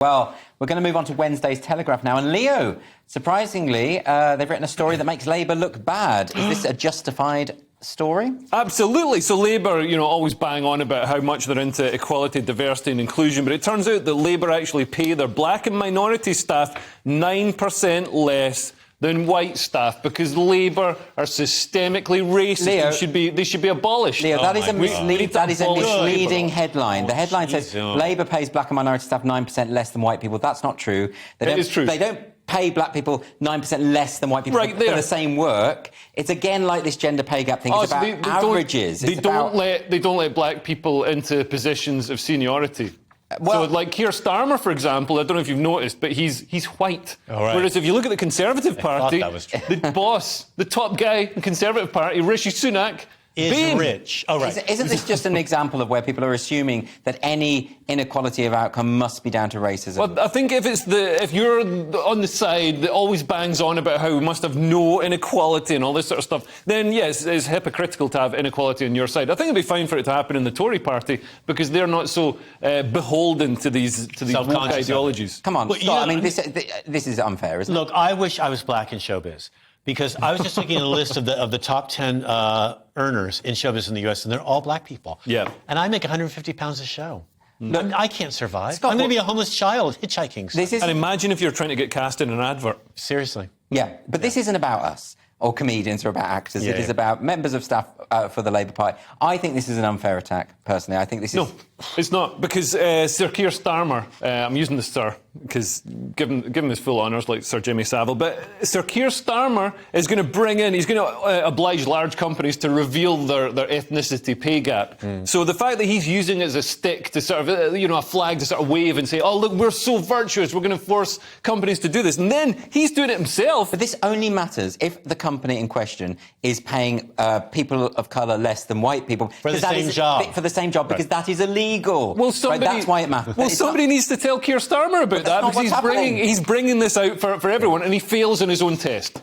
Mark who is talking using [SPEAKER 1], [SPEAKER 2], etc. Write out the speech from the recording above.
[SPEAKER 1] Well, we're going to move on to Wednesday's Telegraph now. And Leo, surprisingly, they've written a story that makes Labour look bad. Is this a justified story?
[SPEAKER 2] Absolutely. So Labour, always bang on about how much they're into equality, diversity and inclusion, but it turns out that Labour actually pay their black and minority staff 9% less than white staff because Labour are systemically racist. Leo, they should be abolished.
[SPEAKER 1] Leo, that is a misleading headline. The headline says Labour pays black and minority staff 9% less than white people. That's not true.
[SPEAKER 2] It is true.
[SPEAKER 1] They don't pay black people 9% less than white people for the same work. It's again like this gender pay gap thing. It's about averages.
[SPEAKER 2] They don't let black people into positions of seniority. Well, so, like Keir Starmer, for example, I don't know if you've noticed, but he's white.
[SPEAKER 3] Right.
[SPEAKER 2] Whereas if you look at the Conservative Party, the boss, the top guy in the Conservative Party, Rishi Sunak,
[SPEAKER 3] is rich. Oh, right.
[SPEAKER 1] Isn't this just an example of where people are assuming that any inequality of outcome must be down to racism?
[SPEAKER 2] Well, I think if you're on the side that always bangs on about how we must have no inequality and all this sort of stuff, then yes, it's hypocritical to have inequality on your side. I think it'd be fine for it to happen in the Tory party because they're not so beholden to these woke ideologies.
[SPEAKER 1] Come on, I mean, this is unfair, isn't it?
[SPEAKER 3] Look, I wish I was black in showbiz. Because I was just looking at a list of the top 10 earners in showbiz in the U.S., and they're all black people.
[SPEAKER 2] Yeah.
[SPEAKER 3] And I make 150 pounds a show.
[SPEAKER 1] Look,
[SPEAKER 3] I can't survive.
[SPEAKER 1] Scott,
[SPEAKER 3] I'm going to be a homeless child hitchhiking.
[SPEAKER 2] And imagine if you're trying to get cast in an advert.
[SPEAKER 3] Seriously.
[SPEAKER 1] Yeah, but this isn't about us or comedians or about actors. It is about members of staff for the Labour Party. I think this is an unfair attack, personally. I think this is...
[SPEAKER 2] No, it's not, because Sir Keir Starmer, I'm using the Sir, because give him his full honours, like Sir Jimmy Savile, but Sir Keir Starmer is going to he's going to oblige large companies to reveal their ethnicity pay gap. So the fact that he's using it as a stick to sort of, a flag to sort of wave and say, oh, look, we're so virtuous, we're going to force companies to do this. And then he's doing it himself.
[SPEAKER 1] But this only matters if the company in question is paying people of colour less than white people.
[SPEAKER 3] For the same job.
[SPEAKER 1] For the same job, because that is illegal.
[SPEAKER 2] Well,
[SPEAKER 1] that's why it matters.
[SPEAKER 2] Well, somebody needs to tell Keir Starmer about that because he's bringing this out for everyone and he fails on his own test.